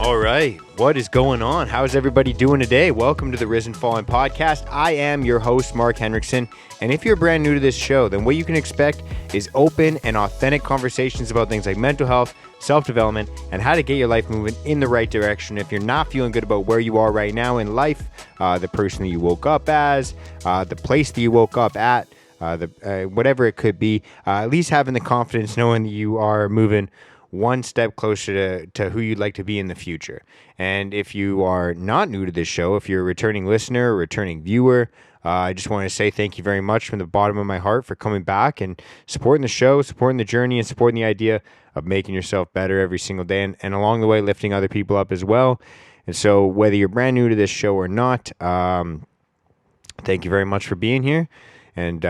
All right, what is going on? How is everybody doing today? Welcome to the Risen Fallen podcast. I am your host, Mark Henriksen, and if you're brand new to this show, then what you can expect is open and authentic conversations about things like mental health, self-development, and how to get your life moving in the right direction. If you're not feeling good about where you are right now in life, the person that you woke up as, the place that you woke up at, whatever it could be, at least having the confidence knowing that you are moving one step closer to who you'd like to be in the future. And if you are not new to this show, if you're a returning listener or returning viewer, I just want to say thank you very much from the bottom of my heart for coming back and supporting the show, supporting the journey, and supporting the idea of making yourself better every single day, and along the way lifting other people up as well. And so whether you're brand new to this show or not, thank you very much for being here. And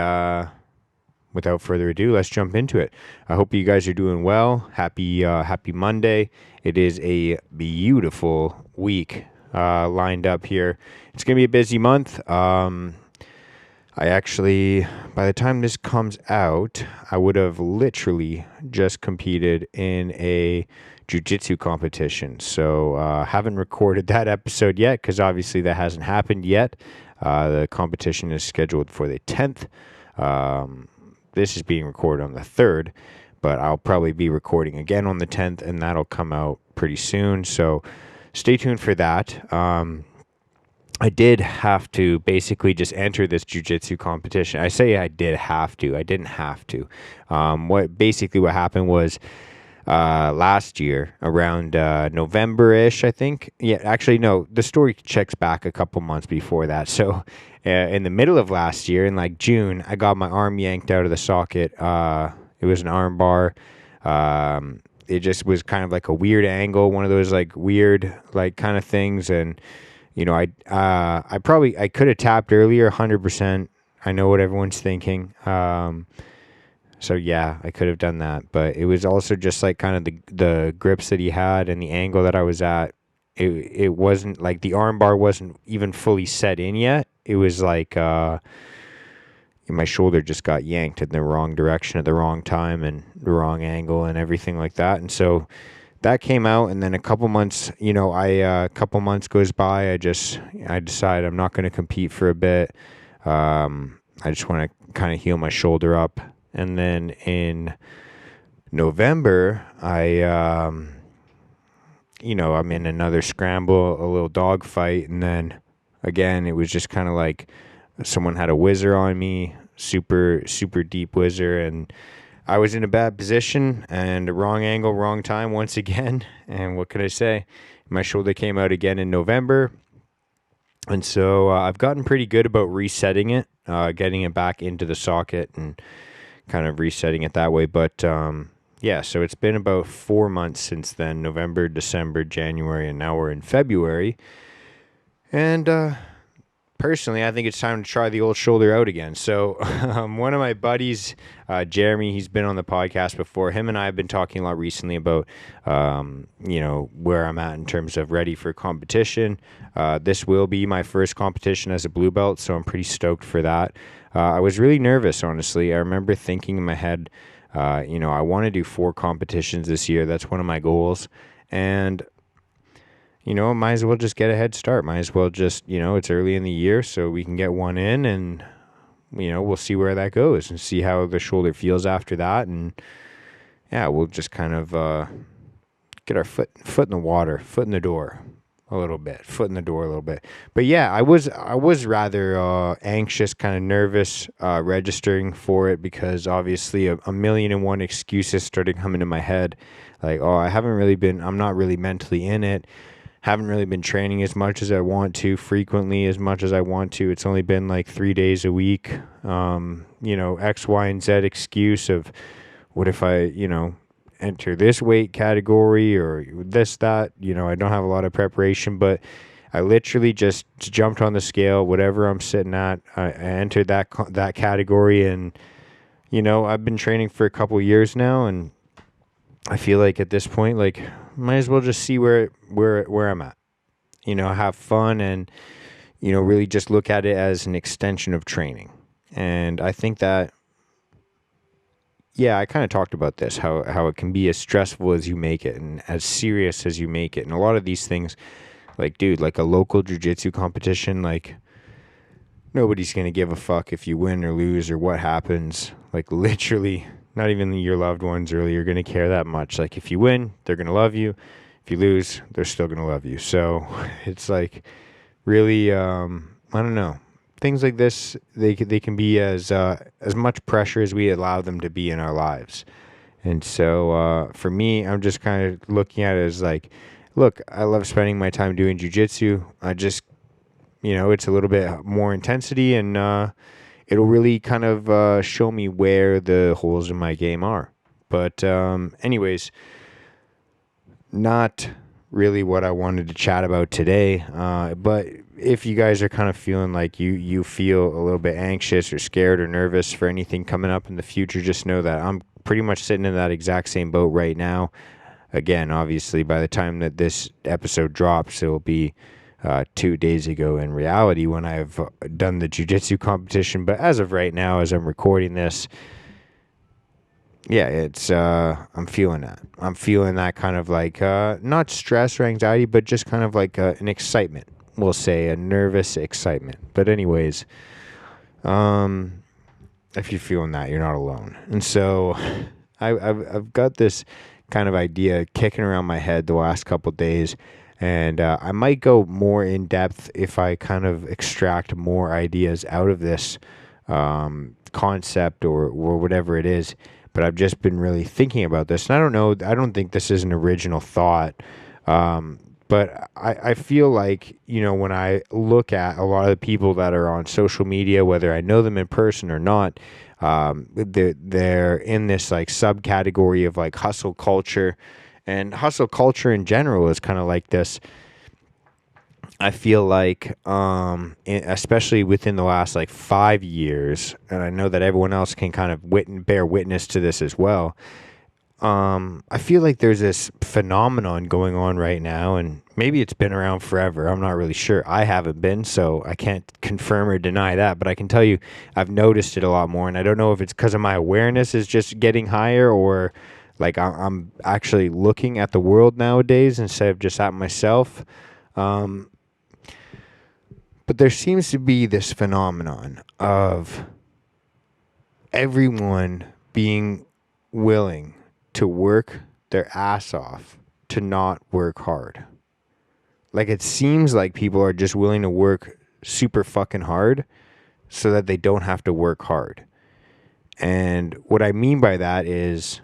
without further ado, let's jump into it. I hope you guys are doing well. Happy Monday. It is a beautiful week lined up here. It's going to be a busy month. I actually, by the time this comes out, I would have literally just competed in a jiu-jitsu competition. So haven't recorded that episode yet because obviously that hasn't happened yet. The competition is scheduled for the 10th. This is being recorded on the 3rd, but I'll probably be recording again on the 10th, and that'll come out pretty soon. So stay tuned for that. I did have to basically just enter this jiu-jitsu competition. I say I did have to. I didn't have to. What happened was last year around November-ish, I think. Yeah, actually, no, the story checks back a couple months before that. So in the middle of last year, in like June, I got my arm yanked out of the socket. It was an arm bar. It just was kind of like a weird angle, one of those like weird like kind of things. And you know, I could have tapped earlier, 100%. I know what everyone's thinking. So yeah, I could have done that, but it was also just like kind of the grips that he had and the angle that I was at. It wasn't like the arm bar wasn't even fully set in yet. It was like my shoulder just got yanked in the wrong direction at the wrong time and the wrong angle and everything like that. And so that came out, and then a couple months, a couple months goes by. I decide I'm not going to compete for a bit. I just want to kind of heal my shoulder up. And then in November, I'm in another scramble, a little dog fight. And then again, it was just kind of like someone had a whizzer on me, super, super deep whizzer. And I was in a bad position and a wrong angle, wrong time once again. And what could I say? My shoulder came out again in November. And so I've gotten pretty good about resetting it, getting it back into the socket and kind of resetting it that way. But so it's been about 4 months since then, November, December, January, and now we're in February. And personally, I think it's time to try the old shoulder out again. So one of my buddies, Jeremy, he's been on the podcast before. Him and I have been talking a lot recently about, where I'm at in terms of ready for competition. This will be my first competition as a blue belt, so I'm pretty stoked for that. I was really nervous, honestly. I remember thinking in my head, I want to do 4 competitions this year. That's one of my goals. And, might as well just get a head start. Might as well just, it's early in the year, so we can get one in and, we'll see where that goes and see how the shoulder feels after that. And, yeah, we'll just kind of get our foot in the water, foot in the door. A little bit, foot in the door a little bit. But yeah, I was rather anxious, kind of nervous registering for it because obviously a million and one excuses started coming to my head. Like, I'm not really mentally in it. Haven't really been training as much as I want to, frequently as much as I want to. It's only been like 3 days a week. X, Y, and Z excuse of what if I, enter this weight category or this, that, I don't have a lot of preparation, but I literally just jumped on the scale, whatever I'm sitting at, I entered that category. And, I've been training for a couple years now, and I feel like at this point, like, might as well just see where I'm at, have fun and, really just look at it as an extension of training. And I think that, yeah, I kind of talked about this, how it can be as stressful as you make it and as serious as you make it. And a lot of these things, like, dude, like a local jiu-jitsu competition, like, nobody's going to give a fuck if you win or lose or what happens. Like, literally, not even your loved ones really are going to care that much. Like, if you win, they're going to love you. If you lose, they're still going to love you. So it's like really, I don't know. Things like this, they can be as much pressure as we allow them to be in our lives. And so for me, I'm just kind of looking at it as like, look, I love spending my time doing jujitsu. I just, it's a little bit more intensity, and it'll really kind of show me where the holes in my game are. But anyways, not really what I wanted to chat about today. But if you guys are kind of feeling like you feel a little bit anxious or scared or nervous for anything coming up in the future, just know that I'm pretty much sitting in that exact same boat right now. Again, obviously, by the time that this episode drops, it will be 2 days ago in reality when I've done the jiu-jitsu competition. But as of right now, as I'm recording this, yeah, it's I'm feeling that. I'm feeling that kind of like not stress or anxiety, but just kind of like an excitement. We'll say a nervous excitement. But anyways, if you're feeling that, you're not alone. And so I've got this kind of idea kicking around my head the last couple of days, and I might go more in depth if I kind of extract more ideas out of this concept or whatever it is. But I've just been really thinking about this, and I don't know. I don't think this is an original thought. But I feel like, when I look at a lot of the people that are on social media, whether I know them in person or not, they're in this like subcategory of like hustle culture, and hustle culture in general is kind of like this. I feel like, especially within the last like 5 years, and I know that everyone else can kind of bear witness to this as well. I feel like there's this phenomenon going on right now, and maybe it's been around forever. I'm not really sure. I haven't been, so I can't confirm or deny that, but I can tell you I've noticed it a lot more, and I don't know if it's because of my awareness is just getting higher, or like I'm actually looking at the world nowadays instead of just at myself. But there seems to be this phenomenon of everyone being willing to work their ass off to not work hard. Like, it seems like people are just willing to work super fucking hard so that they don't have to work hard. And what I mean by that is,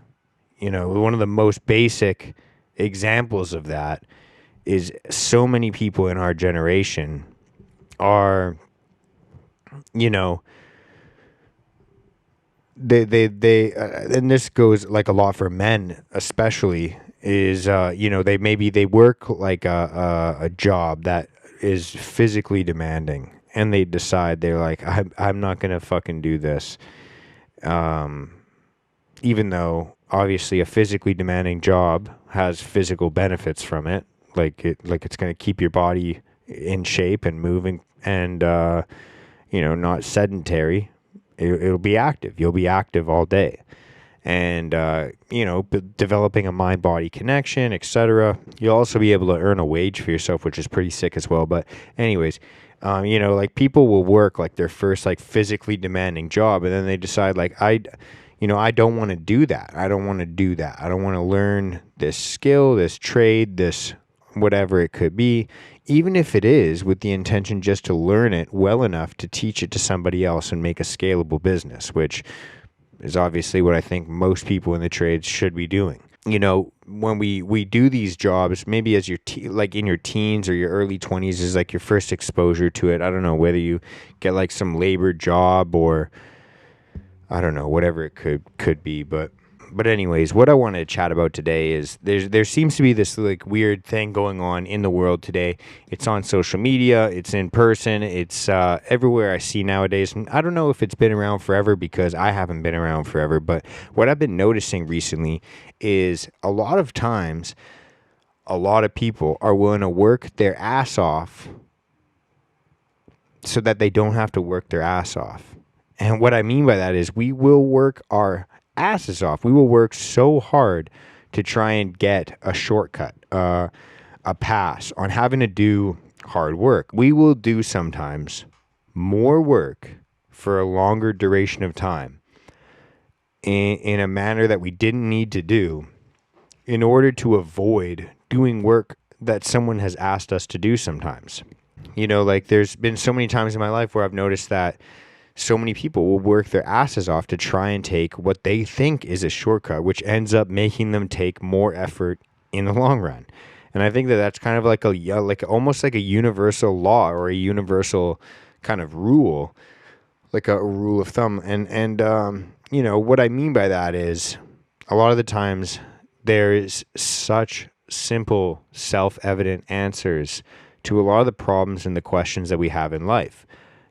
one of the most basic examples of that is so many people in our generation are, they and this goes like a lot for men especially, is they work like a job that is physically demanding, and they decide they're like, I'm not gonna fucking do this, even though obviously a physically demanding job has physical benefits from it, like it's gonna keep your body in shape and moving, and not sedentary. It'll be active. You'll be active all day. And, developing a mind-body connection, etc. You'll also be able to earn a wage for yourself, which is pretty sick as well. But anyways, like people will work like their first like physically demanding job, and then they decide like, I don't want to do that. I don't want to do that. I don't want to learn this skill, this trade, this whatever it could be, even if it is with the intention just to learn it well enough to teach it to somebody else and make a scalable business, which is obviously what I think most people in the trades should be doing. When we do these jobs, maybe as like in your teens or your early 20s is like your first exposure to it. I don't know whether you get like some labor job or I don't know, whatever it could be, but anyways, what I wanted to chat about today is there seems to be this like weird thing going on in the world today. It's on social media, it's in person, it's everywhere I see nowadays. And I don't know if it's been around forever because I haven't been around forever, but what I've been noticing recently is a lot of times a lot of people are willing to work their ass off so that they don't have to work their ass off. And what I mean by that is we will work our asses off. We will work so hard to try and get a shortcut, a pass on having to do hard work. We will do sometimes more work for a longer duration of time in a manner that we didn't need to do in order to avoid doing work that someone has asked us to do sometimes. Like there's been so many times in my life where I've noticed that so many people will work their asses off to try and take what they think is a shortcut, which ends up making them take more effort in the long run. And I think that that's kind of like almost like a universal law or a universal kind of rule, like a rule of thumb. And what I mean by that is a lot of the times there is such simple, self-evident answers to a lot of the problems and the questions that we have in life.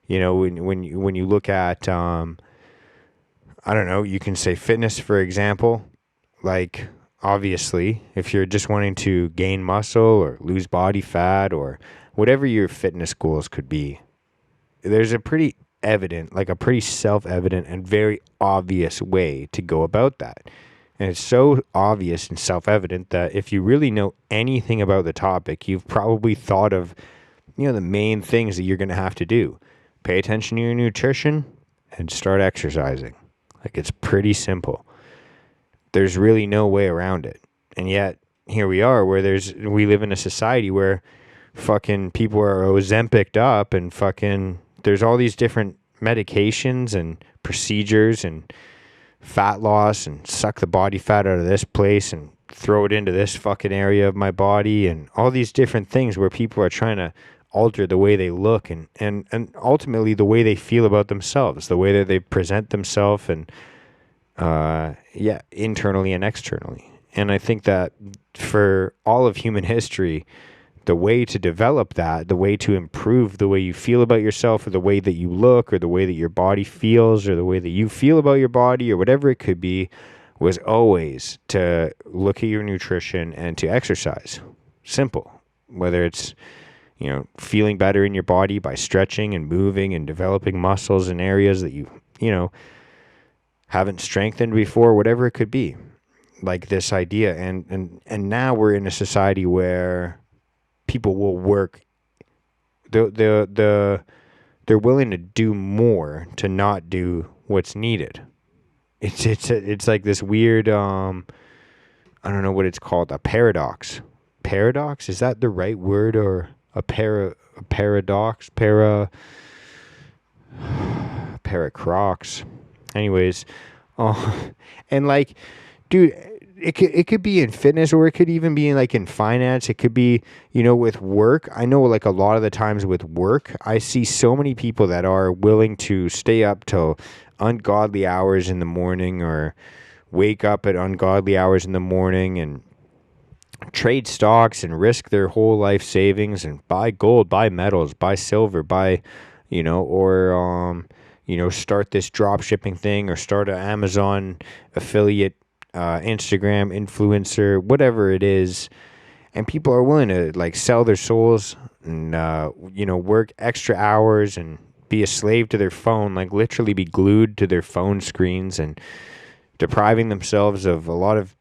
When you look at, I don't know, you can say fitness, for example. Like, obviously, if you're just wanting to gain muscle or lose body fat or whatever your fitness goals could be, there's a pretty self-evident and very obvious way to go about that. And it's so obvious and self-evident that if you really know anything about the topic, you've probably thought of, the main things that you're going to have to do. Pay attention to your nutrition and start exercising. Like, it's pretty simple. There's really no way around it. And yet, here we are where we live in a society where fucking people are Ozempic'd up and fucking there's all these different medications and procedures and fat loss and suck the body fat out of this place and throw it into this fucking area of my body and all these different things where people are trying to alter the way they look and ultimately the way they feel about themselves, the way that they present themselves and internally and externally. And I think that for all of human history, the way to develop that, the way to improve the way you feel about yourself or the way that you look or the way that your body feels or the way that you feel about your body or whatever it could be, was always to look at your nutrition and to exercise. Simple. Whether it's, feeling better in your body by stretching and moving and developing muscles in areas that you haven't strengthened before, whatever it could be. Like this idea. And now we're in a society where people will work. They're willing to do more to not do what's needed. It's like this weird I don't know what it's called, a paradox. Paradox, is that the right word, or a paradox? Paracrocs. Anyways, and like, dude, it could be in fitness, or it could even be in finance. It could be, with work. I know, like, a lot of the times with work, I see so many people that are willing to stay up till ungodly hours in the morning or wake up at ungodly hours in the morning and trade stocks and risk their whole life savings and buy gold, buy metals, buy silver, buy, start this drop shipping thing or start an Amazon affiliate, Instagram influencer, whatever it is. And people are willing to sell their souls and, work extra hours and be a slave to their phone, literally be glued to their phone screens and depriving themselves of a lot of,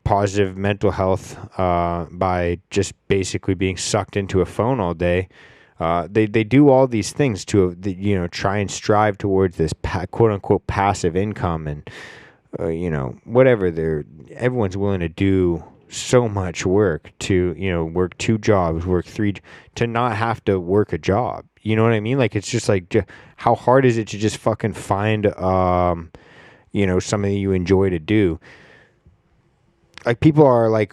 positive mental health, by just basically being sucked into a phone all day. They do all these things to, try and strive towards this quote unquote passive income and, whatever. Everyone's willing to do so much work to, work 2 jobs, work 3, to not have to work a job. You know what I mean? It's just how hard is it to just fucking find, something you enjoy to do? People are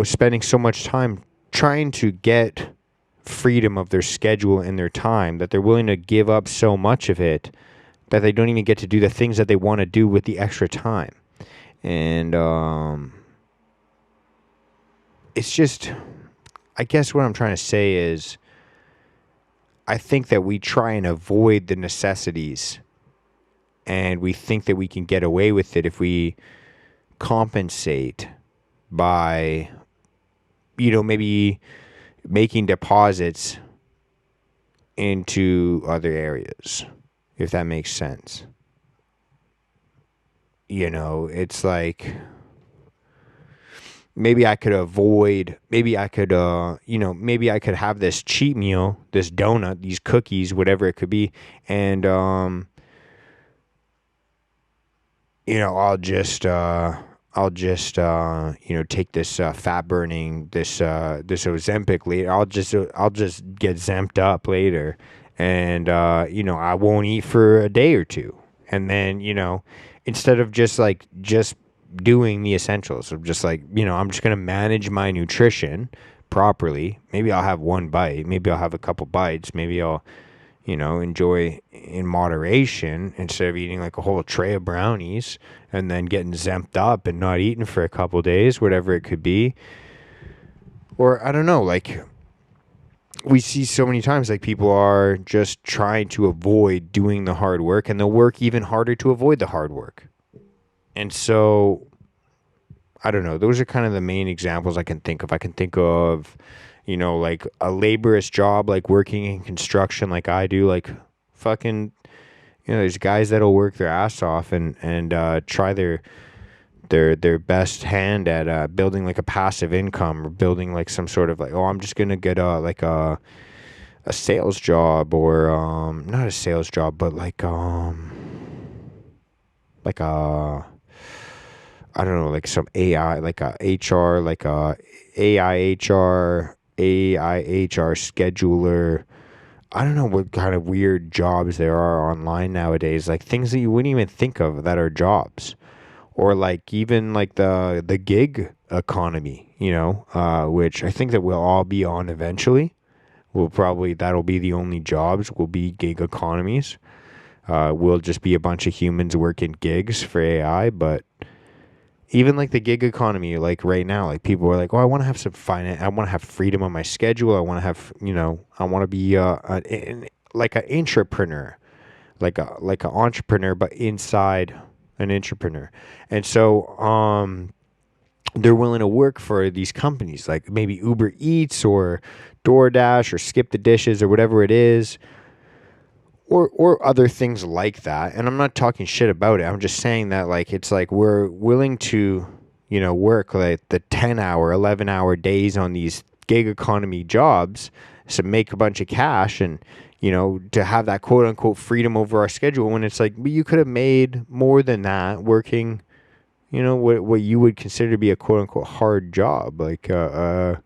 spending so much time trying to get freedom of their schedule and their time that they're willing to give up so much of it that they don't even get to do the things that they want to do with the extra time. And it's just, I guess what I'm trying to say is, I think that we try and avoid the necessities and we think that we can get away with it if we compensate by, maybe making deposits into other areas, if that makes sense. it's like maybe I could avoid, maybe I could, maybe I could have this cheat meal, this donut, these cookies, whatever it could be. And, I'll just take this fat burning, this Ozempic later. I'll just get zemped up later. And, I won't eat for a day or two. And then, instead of just doing the essentials of just I'm just going to manage my nutrition properly. Maybe I'll have one bite. Maybe I'll have a couple bites. Maybe I'll, enjoy in moderation instead of eating like a whole tray of brownies and then getting zemped up and not eating for a couple days, whatever it could be. Or I don't know, we see so many times people are just trying to avoid doing the hard work, and they'll work even harder to avoid the hard work. And so, I don't know. Those are kind of the main examples I can think of. I can think of, a laborious job, like working in construction like I do, fucking, there's guys that'll work their ass off and try their best hand at building a passive income, or building some sort of I'm just going to get a sales job, or not a sales job, but I don't know, some AI, a HR, a AI HR scheduler. I don't know what kind of weird jobs there are online nowadays, things that you wouldn't even think of that are jobs, or even the gig economy, which I think that we'll all be on eventually. That'll be the only jobs will be gig economies. We'll just be a bunch of humans working gigs for AI, but even the gig economy, right now, people are I want to have some finance. I want to have freedom on my schedule. I want to have, I want to be an intrapreneur, like an entrepreneur, but inside an entrepreneur. And so, they're willing to work for these companies, maybe Uber Eats or DoorDash or Skip the Dishes or whatever it is. Or other things like that. And I'm not talking shit about it. I'm just saying that it's we're willing to, work the 10-hour, 11-hour days on these gig economy jobs to make a bunch of cash and, to have that quote unquote freedom over our schedule, when it's but you could have made more than that working, what you would consider to be a quote unquote hard job. And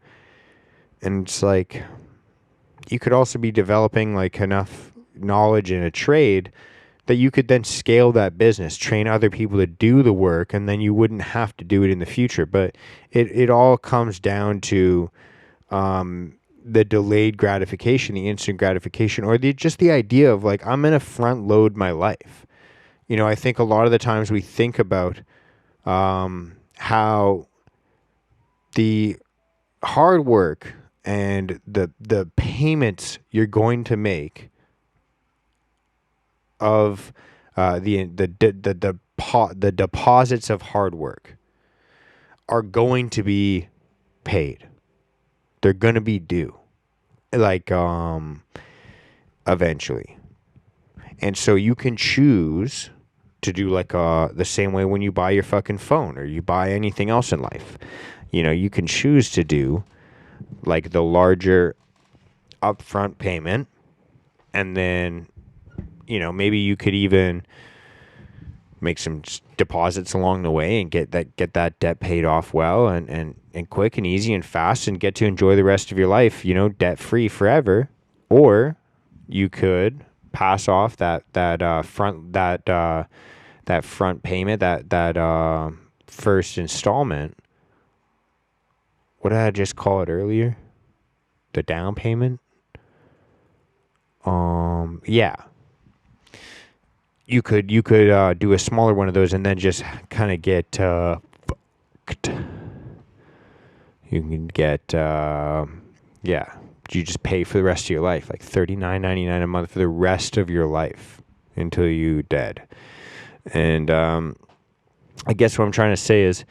it's you could also be developing enough knowledge in a trade that you could then scale that business, train other people to do the work, and then you wouldn't have to do it in the future. But it all comes down to the delayed gratification, the instant gratification, or just the idea of I'm going to front load my life. I think a lot of the times we think about how the hard work and the payments you're going to make of the deposits of hard work are going to be paid. They're going to be due, eventually. And so you can choose to do the same way when you buy your fucking phone or you buy anything else in life. You can choose to do the larger upfront payment, and then maybe you could even make some deposits along the way and get that debt paid off well and quick and easy and fast, and get to enjoy the rest of your life, debt free forever. Or you could pass off that front payment, that first installment. What did I just call it earlier? The down payment. Yeah. You could do a smaller one of those and then just kind of get fucked. You can get you just pay for the rest of your life, $39.99 a month for the rest of your life until you dead. And I guess what I'm trying to say is,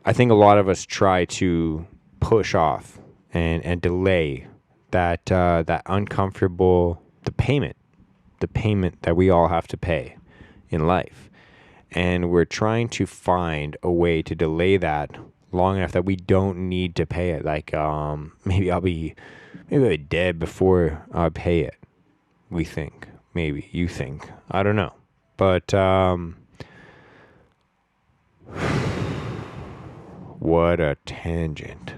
I think a lot of us try to push off and delay that uncomfortable the payment that we all have to pay in life. And we're trying to find a way to delay that long enough that we don't need to pay it. Like, maybe I'll be dead before I pay it. We think. Maybe. You think. I don't know. But, what a tangent.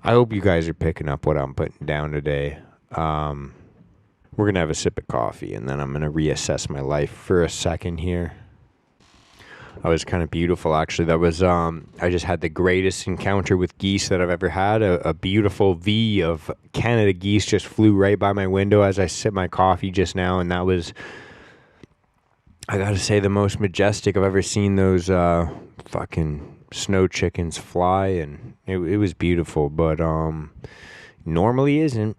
I hope you guys are picking up what I'm putting down today. We're going to have a sip of coffee, and then I'm going to reassess my life for a second here. That was kind of beautiful, actually. That was, I just had the greatest encounter with geese that I've ever had. A beautiful V of Canada geese just flew right by my window as I sipped my coffee just now, and that was, I gotta say, the most majestic I've ever seen those fucking snow chickens fly, and it was beautiful, but normally isn't,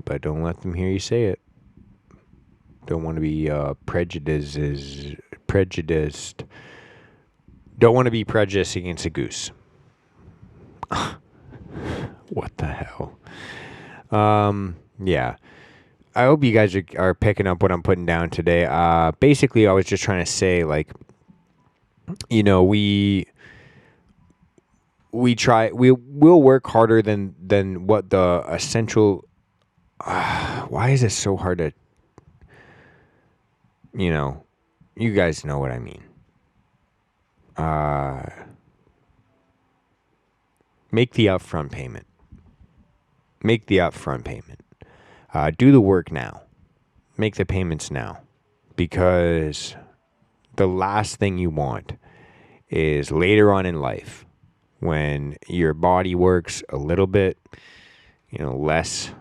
but don't let them hear you say it. Don't want to be prejudiced. Don't want to be prejudiced against a goose. What the hell? Yeah. I hope you guys are picking up what I'm putting down today. Basically, I was just trying to say, like, you know, we'll work harder than what the essential. Why is it so hard to? You know, you guys know what I mean. Make the upfront payment. Do the work now. Make the payments now. Because the last thing you want is later on in life when your body works a little bit, less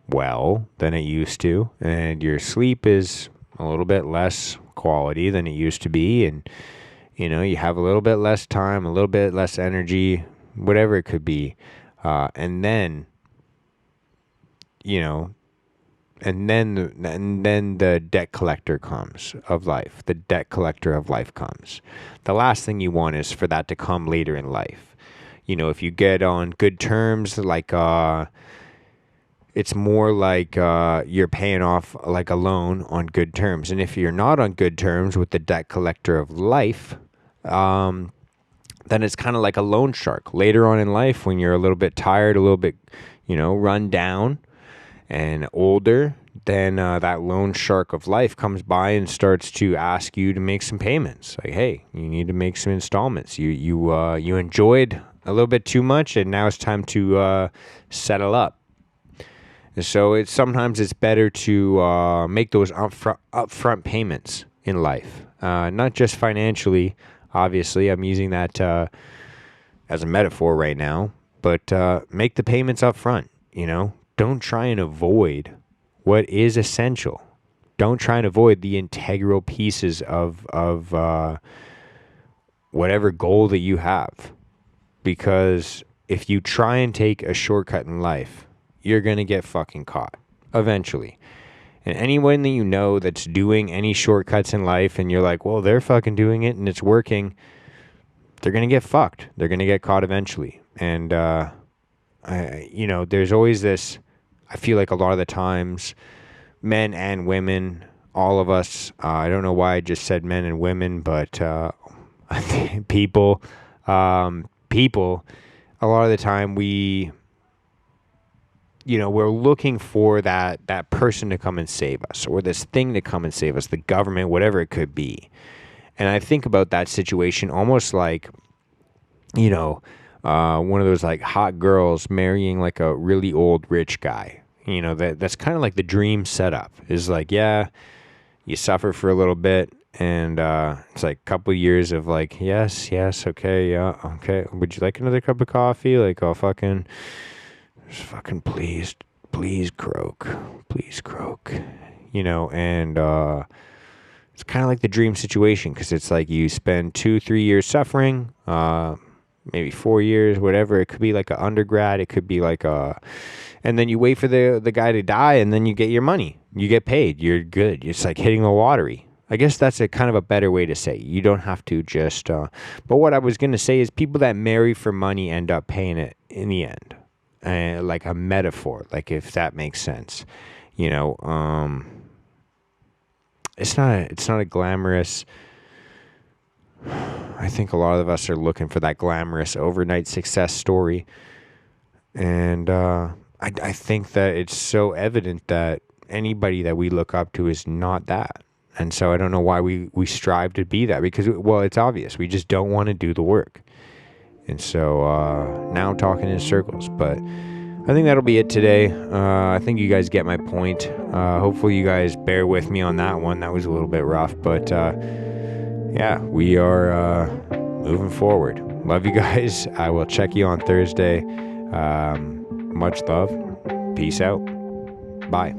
well than it used to, and your sleep is a little bit less quality than it used to be, and you have a little bit less time, a little bit less energy, whatever it could be, and then the debt collector comes of life. The debt collector of life comes. The last thing you want is for that to come later in life. If you get on good terms, like it's more like you're paying off like a loan on good terms. And if you're not on good terms with the debt collector of life, then it's kind of like a loan shark. Later on in life, when you're a little bit tired, a little bit, run down and older, then that loan shark of life comes by and starts to ask you to make some payments. Like, hey, you need to make some installments. You enjoyed a little bit too much, and now it's time to settle up. And so sometimes it's better to make those upfront payments in life, not just financially. Obviously, I'm using that as a metaphor right now, but make the payments up front. Don't try and avoid what is essential. Don't try and avoid the integral pieces of whatever goal that you have, because if you try and take a shortcut in life, you're gonna get fucking caught eventually. And anyone that you know that's doing any shortcuts in life and you're like, well, they're fucking doing it and it's working, they're going to get fucked. They're going to get caught eventually. And, there's always this, I feel like a lot of the times, men and women, all of us, I don't know why I just said men and women, but people, a lot of the time we're looking for that person to come and save us, or this thing to come and save us, the government, whatever it could be. And I think about that situation almost like, one of those like hot girls marrying like a really old rich guy. That's kind of like the dream setup. Is like, yeah, you suffer for a little bit, and it's like a couple of years of like, yes, okay, yeah, okay. Would you like another cup of coffee? Like, oh, fucking please croak, and it's kind of like the dream situation, because it's like you spend 2-3 years suffering, maybe 4 years, whatever. It could be like an undergrad, it could be like and then you wait for the guy to die, and then you get your money, you get paid, you're good. It's like hitting the lottery. I guess that's a kind of a better way to say it. You don't have to just but what I was going to say is people that marry for money end up paying it in the end. Like a metaphor, like if that makes sense, it's not a glamorous. I think a lot of us are looking for that glamorous overnight success story, and I think that it's so evident that anybody that we look up to is not that. And so I don't know why we strive to be that, because, well, it's obvious. We just don't want to do the work. And so now I'm talking in circles. But I think that'll be it today. I think you guys get my point. Hopefully you guys bear with me on that one. That was a little bit rough. But yeah, we are moving forward. Love you guys. I will check you on Thursday. Much love. Peace out. Bye.